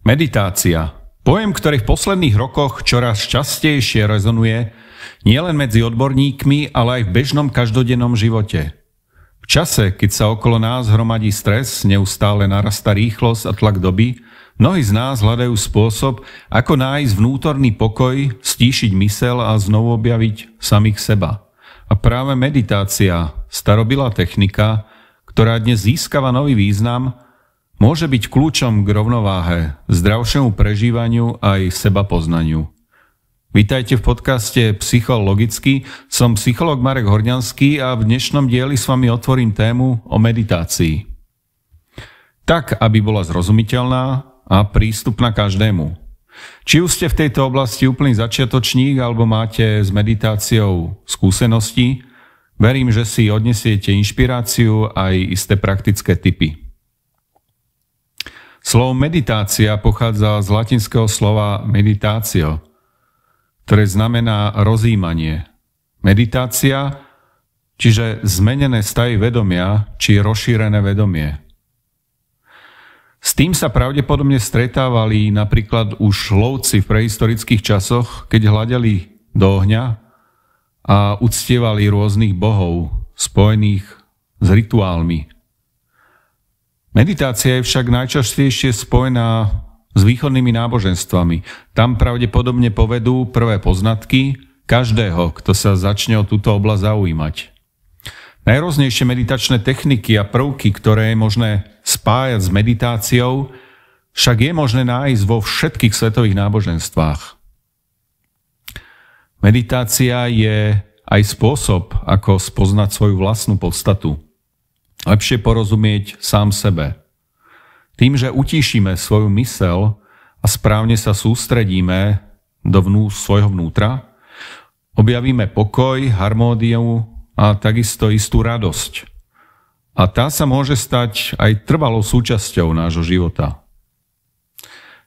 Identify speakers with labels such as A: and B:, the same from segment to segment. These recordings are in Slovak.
A: Meditácia. Pojem, ktorý v posledných rokoch čoraz častejšie rezonuje nielen medzi odborníkmi, ale aj v bežnom každodennom živote. V čase, keď sa okolo nás hromadí stres, neustále narastá rýchlosť a tlak doby, mnohí z nás hľadajú spôsob, ako nájsť vnútorný pokoj, stíšiť mysel a znovu objaviť samých seba. A práve meditácia, starobilá technika, ktorá dnes získava nový význam, môže byť kľúčom k rovnováhe, zdravšiemu prežívaniu aj seba poznaniu. Vítajte v podcaste Psychologicky, som psychológ Marek Horňanský a v dnešnom dieli s vami otvorím tému o meditácii. Tak, aby bola zrozumiteľná a prístupná každému. Či už ste v tejto oblasti úplný začiatočník alebo máte s meditáciou skúsenosti, verím, že si odnesiete inšpiráciu aj isté praktické tipy. Slovo meditácia pochádza z latinského slova meditatio, ktoré znamená rozjímanie. Meditácia, čiže zmenené stavy vedomia, či rozšírené vedomie. S tým sa pravdepodobne stretávali napríklad už lovci v prehistorických časoch, keď hľadeli do ohňa a uctievali rôznych bohov spojených s rituálmi. Meditácia je však najčastejšie spojená s východnými náboženstvami. Tam pravdepodobne povedú prvé poznatky každého, kto sa začne o túto oblasť zaujímať. Najrôznejšie meditačné techniky a prvky, ktoré je možné spájať s meditáciou, však je možné nájsť vo všetkých svetových náboženstvách. Meditácia je aj spôsob, ako spoznať svoju vlastnú podstatu. Lepšie porozumieť sám sebe. Tým, že utíšime svoju mysel a správne sa sústredíme do svojho vnútra, objavíme pokoj, harmóniu a takisto istú radosť. A tá sa môže stať aj trvalou súčasťou nášho života.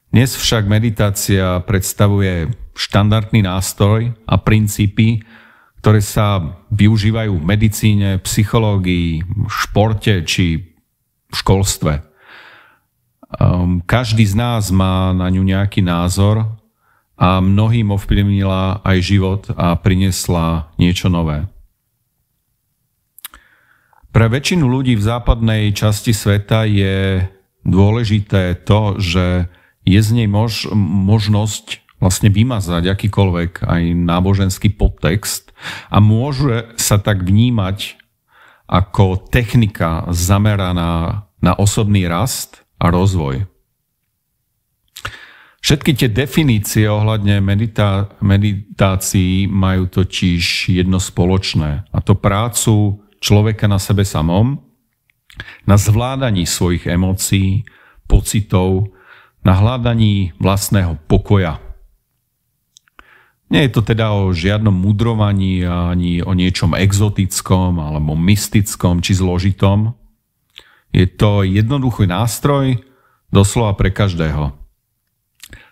A: Dnes však meditácia predstavuje štandardný nástroj a princípy, ktoré sa využívajú v medicíne, psychológii, športe či v školstve. Každý z nás má na ňu nejaký názor a mnohým ovplyvnila aj život a priniesla niečo nové. Pre väčšinu ľudí v západnej časti sveta je dôležité to, že je z nej možnosť vlastne vymazať akýkoľvek aj náboženský podtext a môže sa tak vnímať ako technika zameraná na osobný rast a rozvoj. Všetky tie definície ohľadne meditácií majú totiž jedno spoločné, a to prácu človeka na sebe samom, na zvládaní svojich emócií, pocitov, na hľadaní vlastného pokoja. Nie je to teda o žiadnom mudrovaní ani o niečom exotickom alebo mystickom či zložitom. Je to jednoduchý nástroj doslova pre každého.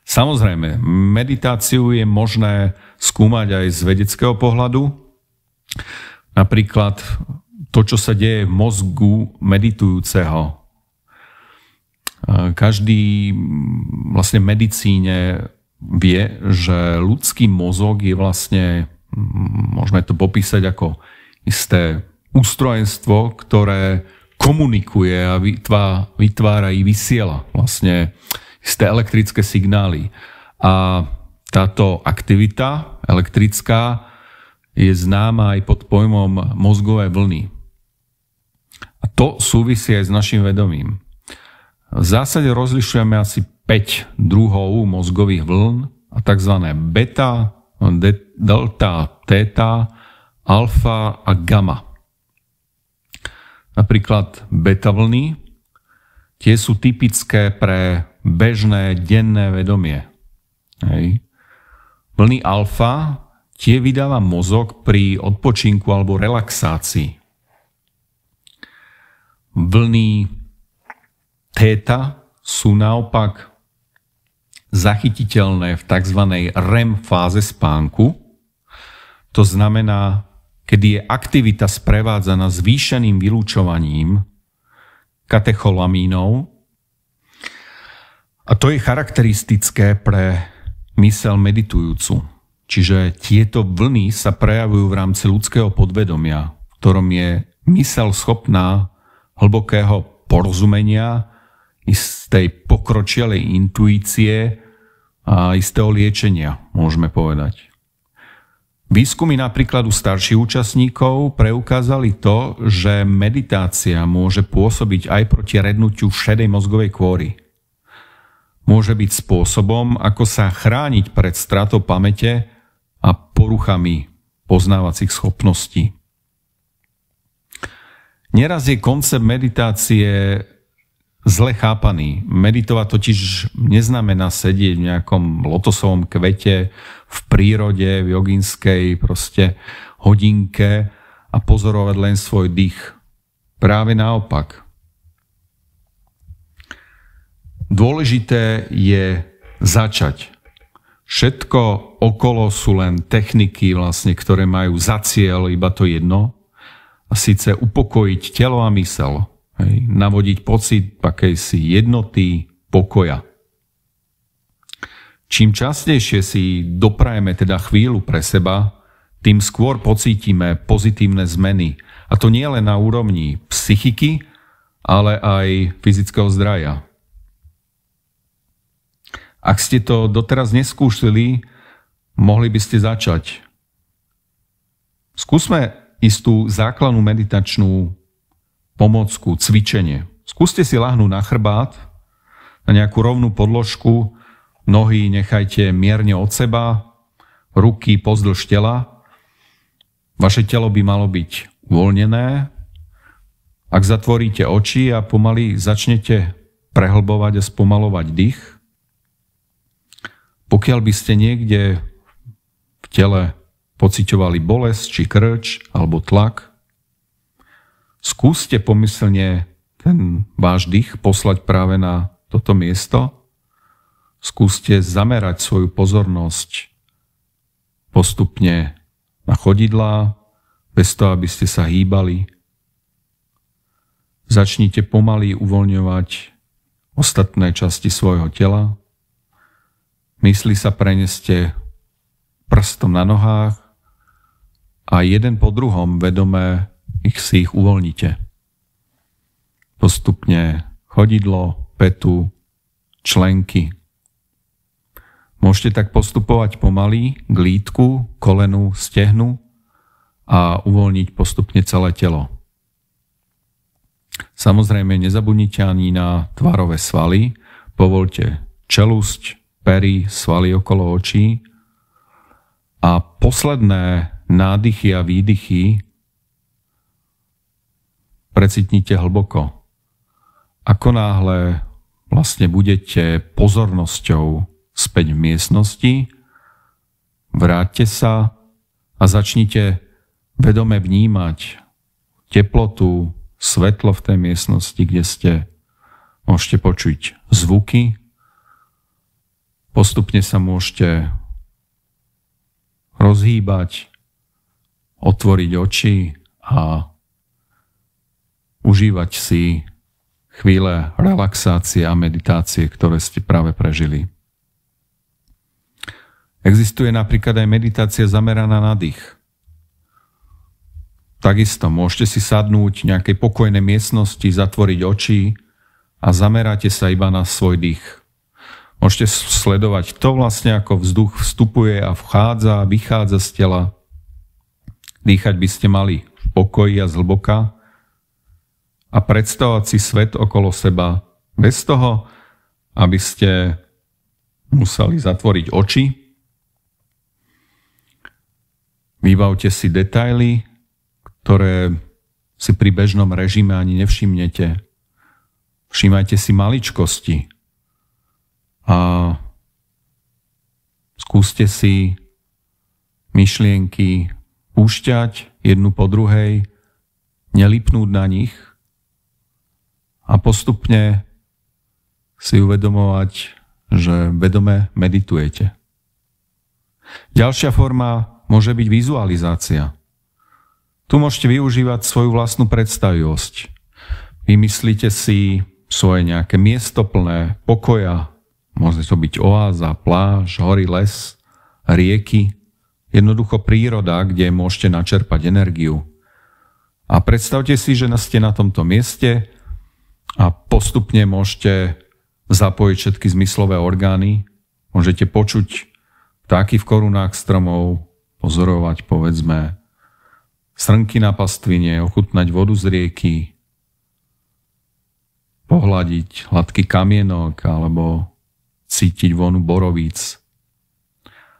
A: Samozrejme, meditáciu je možné skúmať aj z vedeckého pohľadu. Napríklad to, čo sa deje v mozgu meditujúceho. Každý vlastne v medicíne vie, že ľudský mozog je vlastne, môžeme to popísať ako isté ústrojenstvo, ktoré komunikuje a vytvára i vysiela vlastne isté elektrické signály. A táto aktivita elektrická je známa aj pod pojmom mozgové vlny. A to súvisí aj s našim vedomím. V zásade rozlišujeme asi 5 druhov mozgových vln, a tzv. Beta, delta, theta, alfa a gamma. Napríklad beta vlny, tie sú typické pre bežné denné vedomie. Hej. Vlny alfa, tie vydáva mozog pri odpočinku alebo relaxácii. Vlny theta sú naopak zachytiteľné v tzv. REM fáze spánku. To znamená, kedy je aktivita sprevádzaná zvýšeným vylúčovaním katecholamínov A to je charakteristické pre myseľ meditujúcu. Čiže tieto vlny sa prejavujú v rámci ľudského podvedomia, v ktorom je myseľ schopná hlbokého porozumenia, istej pokročilej intuície a istého liečenia, môžeme povedať. Výskumy napríklad u starších účastníkov preukázali to, že meditácia môže pôsobiť aj proti rednutiu šedej mozgovej kôry. Môže byť spôsobom, ako sa chrániť pred stratou pamäte a poruchami poznávacích schopností. Neraz je koncept meditácie zle chápaný. Meditovať totiž neznamená sedieť v nejakom lotosovom kvete v prírode, v jogínskej proste hodinke a pozorovať len svoj dých. Práve naopak. Dôležité je začať. Všetko okolo sú len techniky, vlastne, ktoré majú za cieľ iba to jedno, a síce upokojiť telo a myseľ. Navodiť pocit akejsi jednoty, pokoja. Čím častejšie si doprajeme teda chvíľu pre seba, tým skôr pocítime pozitívne zmeny. A to nie len na úrovni psychiky, ale aj fyzického zdravia. Ak ste to doteraz neskúšali, mohli by ste začať. Skúsme istú základnú meditačnú pomôcku, cvičenie. Skúste si ľahnúť na chrbát, na nejakú rovnú podložku, nohy nechajte mierne od seba, ruky pozdĺž tela. Vaše telo by malo byť uvoľnené. Ak zatvoríte oči a pomaly začnete prehlbovať a spomalovať dých, pokiaľ by ste niekde v tele pociťovali bolesť či krč alebo tlak, skúste pomyslne ten váš dých poslať práve na toto miesto. Skúste zamerať svoju pozornosť postupne na chodidlá, bez toho, aby ste sa hýbali. Začnite pomaly uvoľňovať ostatné časti svojho tela. Mysli sa preneste prstom na nohách a jeden po druhom vedome si ich uvoľnite. Postupne chodidlo, petu, členky. Môžete tak postupovať pomaly k lítku, kolenu, stehnu a uvoľniť postupne celé telo. Samozrejme, nezabudnite ani na tvarové svaly. Povoľte čelusť, pery, svaly okolo očí a posledné nádychy a výdychy precítnite hlboko. Ako náhle vlastne budete pozornosťou späť v miestnosti, vráťte sa a začnite vedome vnímať teplotu, svetlo v tej miestnosti, kde ste. Môžete počuť zvuky, postupne sa môžete rozhýbať, otvoriť oči a užívať si chvíle relaxácie a meditácie, ktoré ste práve prežili. Existuje napríklad aj meditácia zameraná na dých. Takisto môžete si sadnúť v nejakej pokojnej miestnosti, zatvoriť oči a zameráte sa iba na svoj dých. Môžete sledovať to vlastne, ako vzduch vstupuje a vchádza a vychádza z tela. Dýchať by ste mali v pokoji a zhlboka a predstavovať si svet okolo seba bez toho, aby ste museli zatvoriť oči. Vybavte si detaily, ktoré si pri bežnom režime ani nevšimnete. Všímajte si maličkosti a skúste si myšlienky púšťať jednu po druhej, nelipnúť na nich a postupne si uvedomovať, že vedome meditujete. Ďalšia forma môže byť vizualizácia. Tu môžete využívať svoju vlastnú predstavivosť. Vymyslíte si svoje nejaké miesto plné pokoja, Môže to byť oáza, pláž, hory, les, rieky. Jednoducho príroda, kde môžete načerpať energiu. A predstavte si, že ste na tomto mieste a postupne môžete zapojiť všetky zmyslové orgány. Môžete počuť vtáky v korunách stromov, pozorovať, povedzme, srnky na pastvine, ochutnať vodu z rieky, pohľadiť hladký kamienok alebo cítiť vonu borovíc.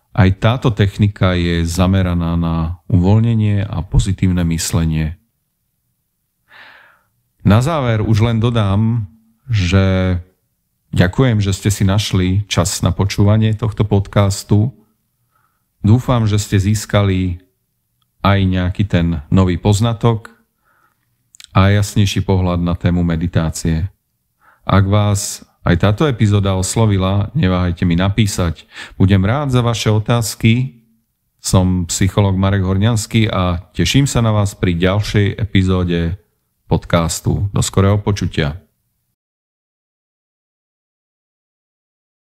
A: Aj táto technika je zameraná na uvoľnenie a pozitívne myslenie. Na záver už len dodám, že ďakujem, že ste si našli čas na počúvanie tohto podcastu. Dúfam, že ste získali aj nejaký ten nový poznatok a jasnejší pohľad na tému meditácie. Ak vás aj táto epizóda oslovila, neváhajte mi napísať. Budem rád za vaše otázky. Som psychológ Marek Horňanský a teším sa na vás pri ďalšej epizóde podcastu. Do skorého počutia.